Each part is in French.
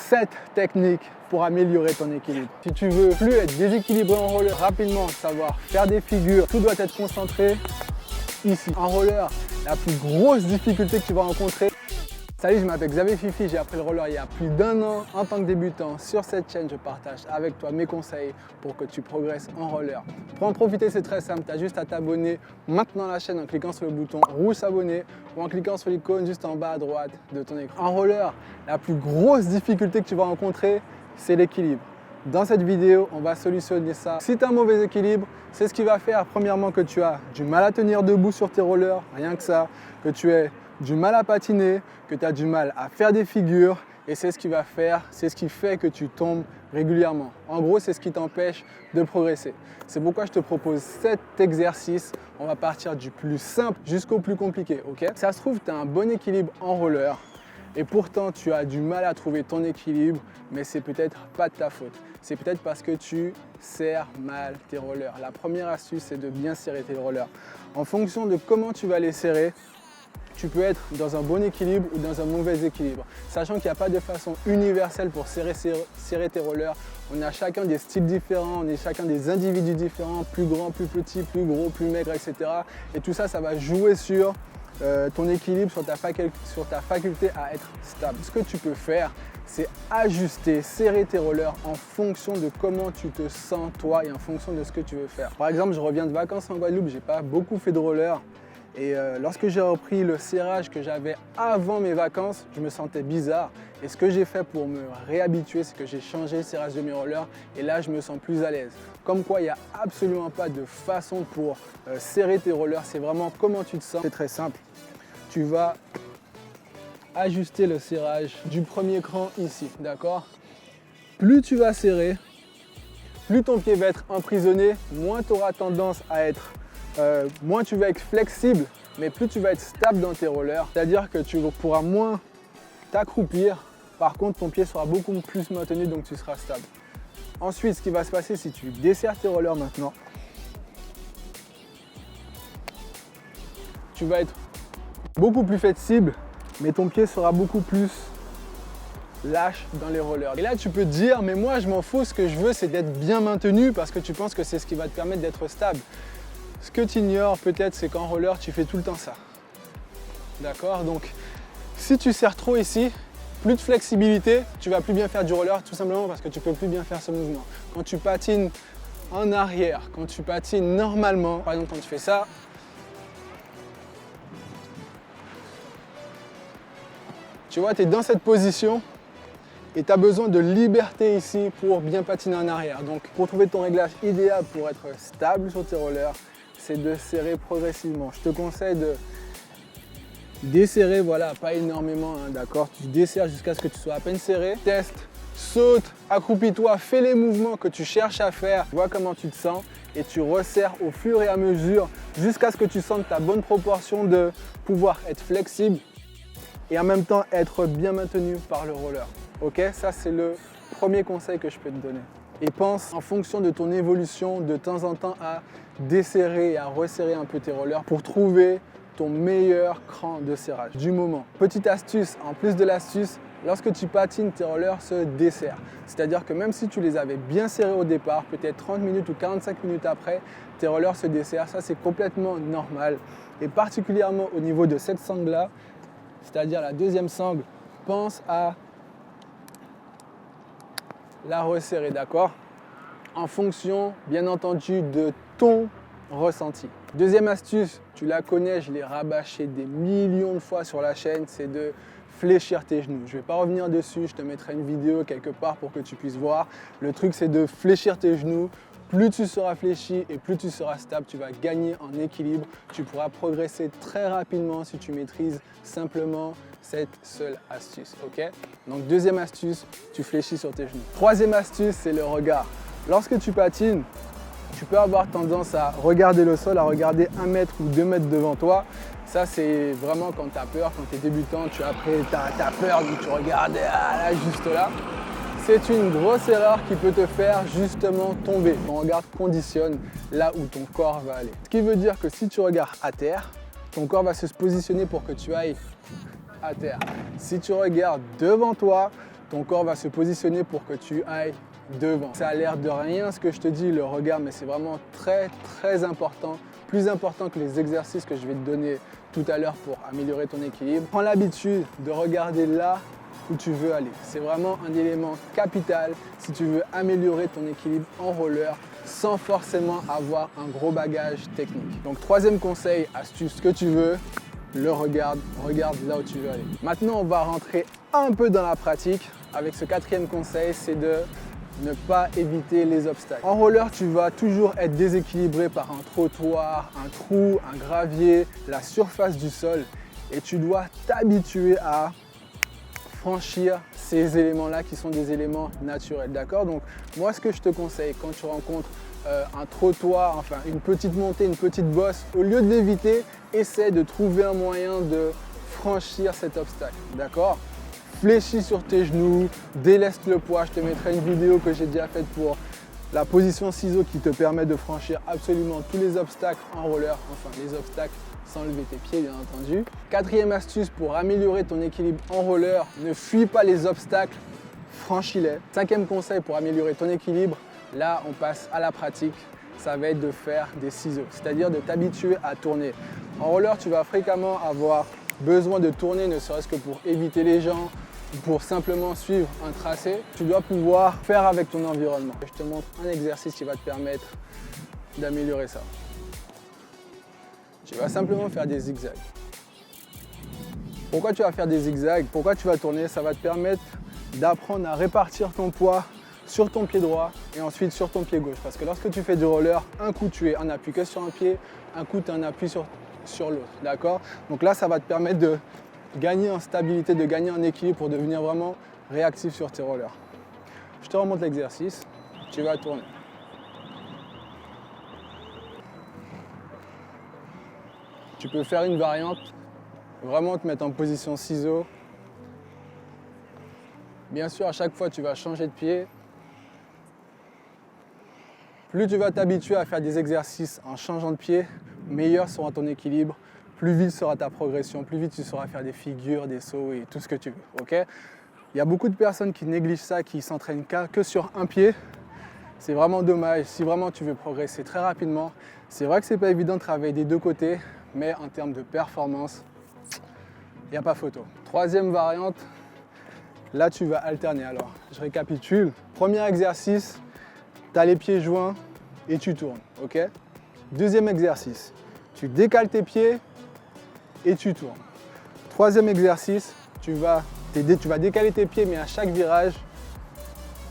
7 techniques pour améliorer ton équilibre. Si tu veux plus être déséquilibré en roller, rapidement savoir faire des figures, tout doit être concentré ici. En roller, la plus grosse difficulté que tu vas rencontrer. Salut, je m'appelle Xavier Fifi, j'ai appris le roller il y a plus d'1 an. En tant que débutant, sur cette chaîne, je partage avec toi mes conseils pour que tu progresses en roller. Pour en profiter, c'est très simple, tu as juste à t'abonner maintenant à la chaîne en cliquant sur le bouton rouge s'abonner ou en cliquant sur l'icône juste en bas à droite de ton écran. En roller, la plus grosse difficulté que tu vas rencontrer, c'est l'équilibre. Dans cette vidéo, on va solutionner ça. Si tu as un mauvais équilibre, c'est ce qui va faire premièrement que tu as du mal à tenir debout sur tes rollers, rien que ça, que tu aies du mal à patiner, que tu as du mal à faire des figures et c'est ce qui va faire, c'est ce qui fait que tu tombes régulièrement. En gros, c'est ce qui t'empêche de progresser. C'est pourquoi je te propose 7 exercices. On va partir du plus simple jusqu'au plus compliqué, ok? Ça se trouve, tu as un bon équilibre en roller et pourtant tu as du mal à trouver ton équilibre, mais c'est peut-être pas de ta faute. C'est peut-être parce que tu serres mal tes rollers. La première astuce, c'est de bien serrer tes rollers. En fonction de comment tu vas les serrer, tu peux être dans un bon équilibre ou dans un mauvais équilibre. Sachant qu'il n'y a pas de façon universelle pour serrer tes rollers. On a chacun des styles différents, on est chacun des individus différents, plus grands, plus petits, plus gros, plus maigres, etc. Et tout ça, ça va jouer sur ton équilibre, sur ta faculté à être stable. Ce que tu peux faire, c'est ajuster, serrer tes rollers en fonction de comment tu te sens toi et en fonction de ce que tu veux faire. Par exemple, je reviens de vacances en Guadeloupe, j'ai pas beaucoup fait de rollers. Et lorsque j'ai repris le serrage que j'avais avant mes vacances, je me sentais bizarre. Et ce que j'ai fait pour me réhabituer, c'est que j'ai changé le serrage de mes rollers et là, je me sens plus à l'aise. Comme quoi, il n'y a absolument pas de façon pour serrer tes rollers. C'est vraiment comment tu te sens. C'est très simple. Tu vas ajuster le serrage du premier cran ici, d'accord? Plus tu vas serrer, plus ton pied va être emprisonné, moins tu auras tendance à être moins tu vas être flexible, mais plus tu vas être stable dans tes rollers. C'est-à-dire que tu pourras moins t'accroupir. Par contre, ton pied sera beaucoup plus maintenu, donc tu seras stable. Ensuite, ce qui va se passer si tu desserres tes rollers maintenant, tu vas être beaucoup plus flexible, mais ton pied sera beaucoup plus lâche dans les rollers. Et là, tu peux te dire, mais moi, je m'en fous, ce que je veux, c'est d'être bien maintenu parce que tu penses que c'est ce qui va te permettre d'être stable. Ce que tu ignores peut-être, c'est qu'en roller, tu fais tout le temps ça. D'accord? Donc, si tu serres trop ici, plus de flexibilité, tu vas plus bien faire du roller, tout simplement parce que tu peux plus bien faire ce mouvement. Quand tu patines en arrière, quand tu patines normalement, par exemple quand tu fais ça, tu vois, tu es dans cette position et tu as besoin de liberté ici pour bien patiner en arrière. Donc, pour trouver ton réglage idéal pour être stable sur tes rollers, c'est de serrer progressivement. Je te conseille de desserrer, voilà, pas énormément, hein, d'accord? Tu desserres jusqu'à ce que tu sois à peine serré. Teste, saute, accroupis-toi, fais les mouvements que tu cherches à faire, vois comment tu te sens et tu resserres au fur et à mesure jusqu'à ce que tu sentes ta bonne proportion de pouvoir être flexible et en même temps être bien maintenu par le roller. Ok? Ça, c'est le premier conseil que je peux te donner. Et pense en fonction de ton évolution de temps en temps à desserrer et à resserrer un peu tes rollers pour trouver ton meilleur cran de serrage du moment. Petite astuce, en plus de l'astuce, lorsque tu patines, tes rollers se desserrent. C'est-à-dire que même si tu les avais bien serrés au départ, peut-être 30 minutes ou 45 minutes après, tes rollers se desserrent. Ça, c'est complètement normal. Et particulièrement au niveau de cette sangle-là, c'est-à-dire la deuxième sangle, pense à la resserrer, d'accord? En fonction, bien entendu, de ton ressenti. Deuxième astuce, tu la connais, je l'ai rabâché des millions de fois sur la chaîne, c'est de fléchir tes genoux. Je ne vais pas revenir dessus, je te mettrai une vidéo quelque part pour que tu puisses voir. Le truc, c'est de fléchir tes genoux. Plus tu seras fléchi et plus tu seras stable, tu vas gagner en équilibre. Tu pourras progresser très rapidement si tu maîtrises simplement cette seule astuce, ok? Donc deuxième astuce, tu fléchis sur tes genoux. Troisième astuce, c'est le regard. Lorsque tu patines, tu peux avoir tendance à regarder le sol, à regarder 1 mètre ou 2 mètres devant toi. Ça, c'est vraiment quand tu as peur, quand tu es débutant, tu as peur, donc tu regardes là, juste là. C'est une grosse erreur qui peut te faire justement tomber. Ton regard conditionne là où ton corps va aller. Ce qui veut dire que si tu regardes à terre, ton corps va se positionner pour que tu ailles à terre. Si tu regardes devant toi, ton corps va se positionner pour que tu ailles devant. Ça a l'air de rien ce que je te dis, le regard, mais c'est vraiment très très important, plus important que les exercices que je vais te donner tout à l'heure pour améliorer ton équilibre. Prends l'habitude de regarder là où tu veux aller. C'est vraiment un élément capital si tu veux améliorer ton équilibre en roller sans forcément avoir un gros bagage technique. Donc troisième conseil, astuce que tu veux, regarde là où tu veux aller. Maintenant, on va rentrer un peu dans la pratique. Avec ce quatrième conseil, c'est de ne pas éviter les obstacles. En roller, tu vas toujours être déséquilibré par un trottoir, un trou, un gravier, la surface du sol. Et tu dois t'habituer à franchir ces éléments-là qui sont des éléments naturels. D'accord? Donc, moi, ce que je te conseille quand tu rencontres un trottoir, enfin une petite montée, une petite bosse, au lieu de l'éviter, essaie de trouver un moyen de franchir cet obstacle. D'accord? Fléchis sur tes genoux, délaisse le poids. Je te mettrai une vidéo que j'ai déjà faite pour la position ciseau qui te permet de franchir absolument tous les obstacles en roller, enfin les obstacles sans lever tes pieds bien entendu. Quatrième astuce pour améliorer ton équilibre en roller, ne fuis pas les obstacles, franchis-les. Cinquième conseil pour améliorer ton équilibre, là on passe à la pratique, ça va être de faire des ciseaux, c'est-à-dire de t'habituer à tourner. En roller, tu vas fréquemment avoir besoin de tourner, ne serait-ce que pour éviter les gens, pour simplement suivre un tracé. Tu dois pouvoir faire avec ton environnement. Je te montre un exercice qui va te permettre d'améliorer ça. Tu vas simplement faire des zigzags. Pourquoi tu vas faire des zigzags? Pourquoi tu vas tourner? Ça va te permettre d'apprendre à répartir ton poids sur ton pied droit et ensuite sur ton pied gauche. Parce que lorsque tu fais du roller, un coup tu es en appui que sur un pied, un coup tu es en appui sur l'autre. D'accord? Donc là, ça va te permettre de gagner en stabilité, de gagner en équilibre pour devenir vraiment réactif sur tes rollers. Je te remonte l'exercice. Tu vas tourner. Tu peux faire une variante, vraiment te mettre en position ciseau. Bien sûr, à chaque fois, tu vas changer de pied. Plus tu vas t'habituer à faire des exercices en changeant de pied, meilleur sera ton équilibre, plus vite sera ta progression, plus vite tu sauras faire des figures, des sauts et tout ce que tu veux. Okay? Il y a beaucoup de personnes qui négligent ça, qui s'entraînent que sur un pied. C'est vraiment dommage. Si vraiment tu veux progresser très rapidement, c'est vrai que c'est pas évident de travailler des deux côtés, mais en termes de performance, il n'y a pas photo. Troisième variante, là tu vas alterner. Alors, je récapitule. Premier exercice, tu as les pieds joints et tu tournes. Ok? Deuxième exercice, tu décales tes pieds et tu tournes. Troisième exercice, tu vas décaler tes pieds, mais à chaque virage,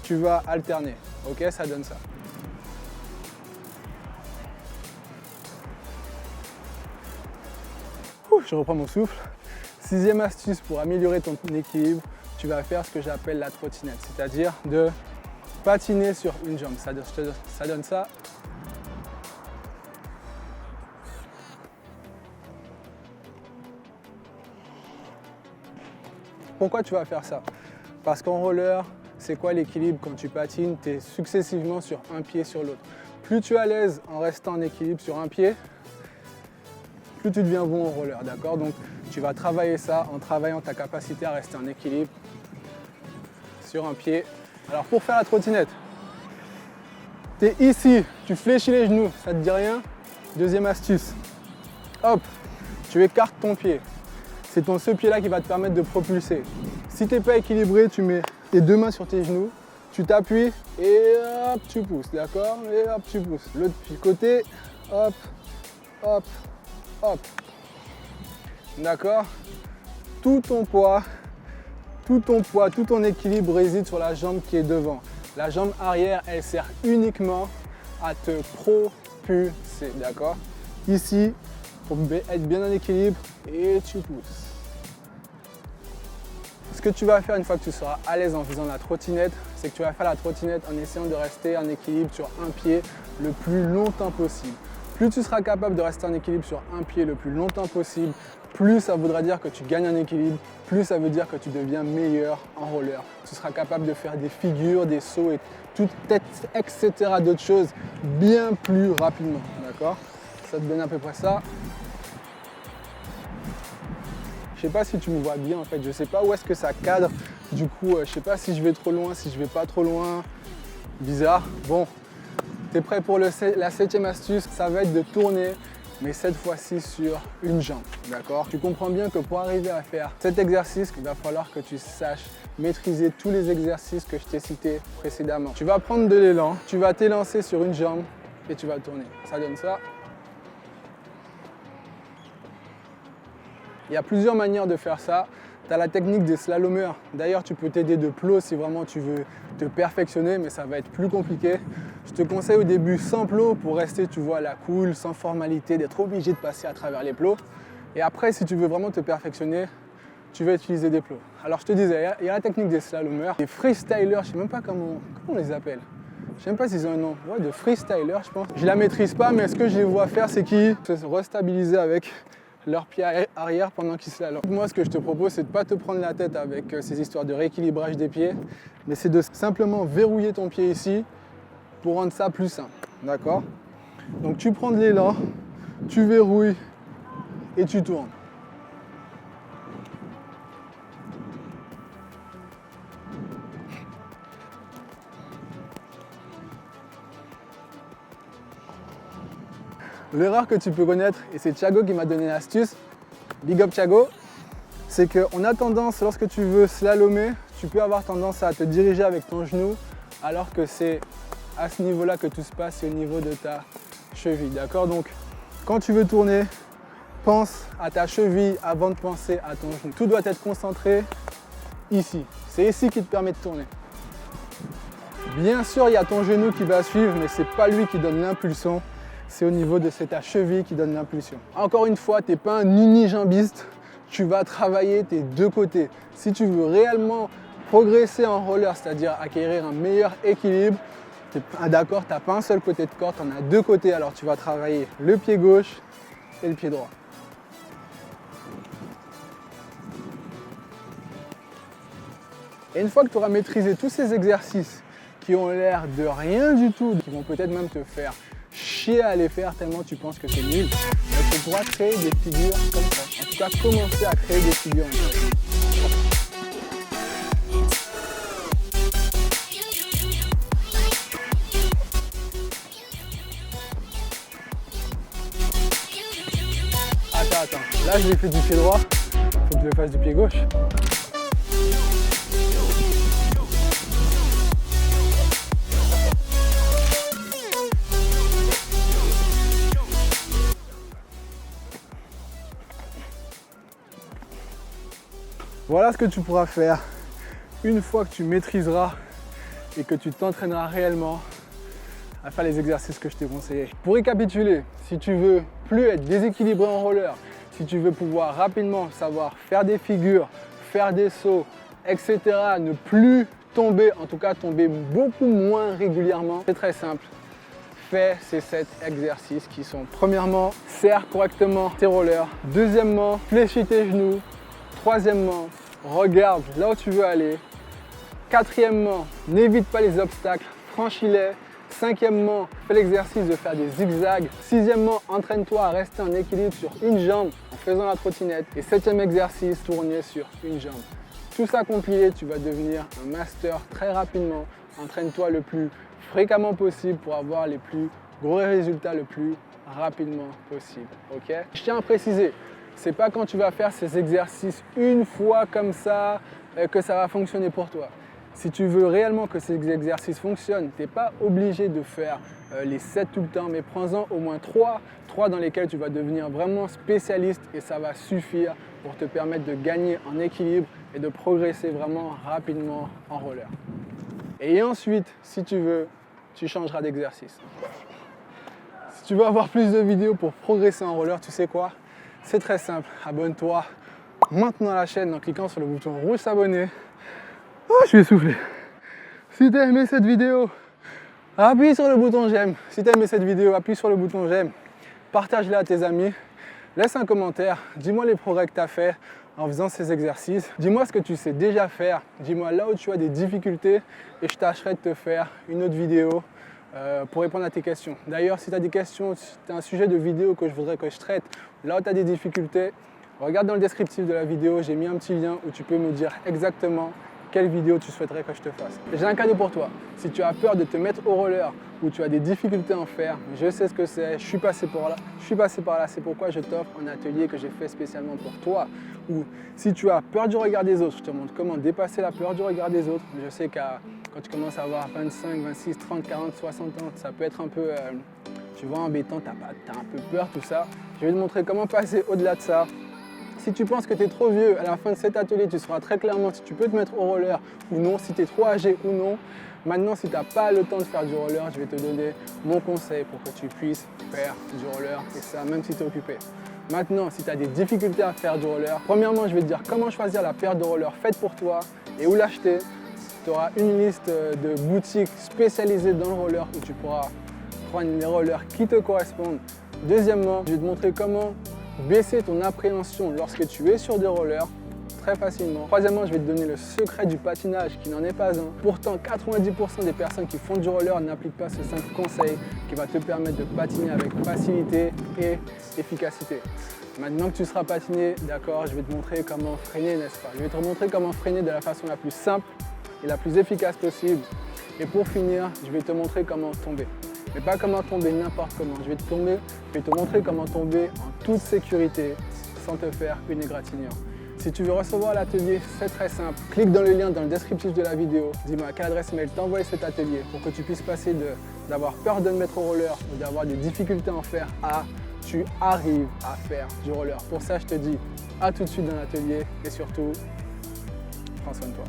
tu vas alterner. Ok, ça donne ça. Je reprends mon souffle. Sixième astuce pour améliorer ton équilibre, tu vas faire ce que j'appelle la trottinette, c'est-à-dire de patiner sur une jambe. Ça donne ça. Pourquoi tu vas faire ça? Parce qu'en roller, c'est quoi l'équilibre quand tu patines? Tu es successivement sur un pied sur l'autre. Plus tu es à l'aise en restant en équilibre sur un pied, plus tu deviens bon en roller, d'accord? Donc tu vas travailler ça en travaillant ta capacité à rester en équilibre sur un pied. Alors pour faire la trottinette, tu es ici, tu fléchis les genoux, ça te dit rien? Deuxième astuce, hop, tu écartes ton pied. C'est ce pied-là qui va te permettre de propulser. Si tu n'es pas équilibré, tu mets tes deux mains sur tes genoux, tu t'appuies et hop, tu pousses, d'accord? Et hop, tu pousses. L'autre côté, hop, hop, hop. D'accord? Tout ton poids, tout ton équilibre réside sur la jambe qui est devant. La jambe arrière, elle sert uniquement à te propulser, d'accord? Ici, pour être bien en équilibre, et tu pousses. Ce que tu vas faire une fois que tu seras à l'aise en faisant la trottinette, c'est que tu vas faire la trottinette en essayant de rester en équilibre sur un pied le plus longtemps possible. Plus tu seras capable de rester en équilibre sur un pied le plus longtemps possible, plus ça voudra dire que tu gagnes en équilibre, plus ça veut dire que tu deviens meilleur en roller. Tu seras capable de faire des figures, des sauts et tout, etc. d'autres choses bien plus rapidement. D'accord? Ça te donne à peu près ça. Je sais pas si tu me vois bien en fait, je sais pas où est-ce que ça cadre Du coup, je sais pas si je vais trop loin, si je vais pas trop loin. Bizarre. Bon, tu es prêt pour la 7e astuce, ça va être de tourner, mais cette fois-ci sur une jambe, d'accord? Tu comprends bien que pour arriver à faire cet exercice, il va falloir que tu saches maîtriser tous les exercices que je t'ai cités précédemment. Tu vas prendre de l'élan, tu vas t'élancer sur une jambe et tu vas tourner. Ça donne ça. Il y a plusieurs manières de faire ça. Tu as la technique des slalomeurs. D'ailleurs, tu peux t'aider de plots si vraiment tu veux te perfectionner, mais ça va être plus compliqué. Je te conseille au début sans plot pour rester, tu vois, à la cool, sans formalité, d'être obligé de passer à travers les plots. Et après, si tu veux vraiment te perfectionner, tu vas utiliser des plots. Alors, je te disais, il y a la technique des slalomeurs, des freestylers, je ne sais même pas comment on les appelle. Je ne sais même pas s'ils ont un nom. Ouais, de freestylers, je pense. Je ne la maîtrise pas, mais ce que je les vois faire, c'est qu'ils se restabiliser avec leur pied arrière pendant qu'ils slalom. Moi, ce que je te propose, c'est de ne pas te prendre la tête avec ces histoires de rééquilibrage des pieds, mais c'est de simplement verrouiller ton pied ici pour rendre ça plus simple. D'accord? Donc, tu prends de l'élan, tu verrouilles et tu tournes. L'erreur que tu peux connaître, et c'est Thiago qui m'a donné l'astuce, big up Thiago, c'est qu'on a tendance, lorsque tu veux slalomer, tu peux avoir tendance à te diriger avec ton genou, alors que c'est à ce niveau-là que tout se passe, c'est au niveau de ta cheville, d'accord? Donc, quand tu veux tourner, pense à ta cheville avant de penser à ton genou. Tout doit être concentré ici. C'est ici qui te permet de tourner. Bien sûr, il y a ton genou qui va suivre, mais ce n'est pas lui qui donne l'impulsion. C'est au niveau de ta cheville qui donne l'impulsion. Encore une fois, tu n'es pas un unijambiste, tu vas travailler tes deux côtés. Si tu veux réellement progresser en roller, c'est-à-dire acquérir un meilleur équilibre, d'accord, tu n'as pas un seul côté de corde, tu en as deux côtés, alors tu vas travailler le pied gauche et le pied droit. Et une fois que tu auras maîtrisé tous ces exercices qui ont l'air de rien du tout, qui vont peut-être même te faire chier à les faire tellement tu penses que c'est nul, tu pourras créer des figures comme ça. En tout cas, commencer à créer des figures. Attends. Là, je l'ai fait du pied droit. Faut que je le fasse du pied gauche. Voilà ce que tu pourras faire une fois que tu maîtriseras et que tu t'entraîneras réellement à faire les exercices que je t'ai conseillés. Pour récapituler, si tu veux plus être déséquilibré en roller, si tu veux pouvoir rapidement savoir faire des figures, faire des sauts, etc., ne plus tomber, en tout cas tomber beaucoup moins régulièrement, c'est très simple. Fais ces 7 exercices qui sont, premièrement, serre correctement tes rollers. Deuxièmement, fléchis tes genoux. Troisièmement, regarde là où tu veux aller. Quatrièmement, n'évite pas les obstacles, franchis-les. Cinquièmement, fais l'exercice de faire des zigzags. Sixièmement, entraîne-toi à rester en équilibre sur une jambe en faisant la trottinette. Et septième exercice, tourner sur une jambe. Tout ça compilé, tu vas devenir un master très rapidement. Entraîne-toi le plus fréquemment possible pour avoir les plus gros résultats le plus rapidement possible. Ok? Je tiens à préciser, c'est pas quand tu vas faire ces exercices une fois comme ça que ça va fonctionner pour toi. Si tu veux réellement que ces exercices fonctionnent, tu n'es pas obligé de faire les 7 tout le temps, mais prends-en au moins 3 dans lesquels tu vas devenir vraiment spécialiste et ça va suffire pour te permettre de gagner en équilibre et de progresser vraiment rapidement en roller. Et ensuite, si tu veux, tu changeras d'exercice. Si tu veux avoir plus de vidéos pour progresser en roller, tu sais quoi? C'est très simple, abonne-toi maintenant à la chaîne en cliquant sur le bouton rouge s'abonner. Oh, je suis essoufflé. Si tu as aimé cette vidéo, appuie sur le bouton j'aime. Si tu as aimé cette vidéo, appuie sur le bouton j'aime. Partage-la à tes amis. Laisse un commentaire. Dis-moi les progrès que tu as fait en faisant ces exercices. Dis-moi ce que tu sais déjà faire. Dis-moi là où tu as des difficultés et je tâcherai de te faire une autre vidéo pour répondre à tes questions. D'ailleurs, si tu as des questions, si tu as un sujet de vidéo que je voudrais que je traite, là où tu as des difficultés, regarde dans le descriptif de la vidéo, j'ai mis un petit lien où tu peux me dire exactement quelle vidéo tu souhaiterais que je te fasse. J'ai un cadeau pour toi. Si tu as peur de te mettre au roller ou tu as des difficultés à en faire, je sais ce que c'est, je suis passé par là, c'est pourquoi je t'offre un atelier que j'ai fait spécialement pour toi. Ou si tu as peur du regard des autres, je te montre comment dépasser la peur du regard des autres. Je sais que quand tu commences à avoir 25, 26, 30, 40, 60 ans, ça peut être un peu embêtant, tu as un peu peur, tout ça. Je vais te montrer comment passer au-delà de ça. Si tu penses que tu es trop vieux, à la fin de cet atelier, tu sauras très clairement si tu peux te mettre au roller ou non, si tu es trop âgé ou non. Maintenant, si tu n'as pas le temps de faire du roller, je vais te donner mon conseil pour que tu puisses faire du roller, et ça même si tu es occupé. Maintenant, si tu as des difficultés à faire du roller, premièrement, je vais te dire comment choisir la paire de rollers faite pour toi et où l'acheter. Tu auras une liste de boutiques spécialisées dans le roller où tu pourras prendre les rollers qui te correspondent. Deuxièmement, je vais te montrer comment baisser ton appréhension lorsque tu es sur des rollers très facilement. Troisièmement, je vais te donner le secret du patinage qui n'en est pas un. Pourtant, 90% des personnes qui font du roller n'appliquent pas ce simple conseil qui va te permettre de patiner avec facilité et efficacité. Maintenant que tu seras patiné, d'accord, je vais te montrer comment freiner, n'est-ce pas? Je vais te montrer comment freiner de la façon la plus simple et la plus efficace possible. Et pour finir, je vais te montrer comment tomber. Mais pas comment tomber n'importe comment. Je vais te montrer comment tomber en toute sécurité sans te faire une égratignure. Si tu veux recevoir l'atelier, c'est très simple. Clique dans le lien dans le descriptif de la vidéo. Dis-moi à quelle adresse mail t'envoyer cet atelier pour que tu puisses passer d'avoir peur de me mettre au roller ou d'avoir des difficultés à en faire à tu arrives à faire du roller. Pour ça, je te dis à tout de suite dans l'atelier et surtout, prends soin de toi.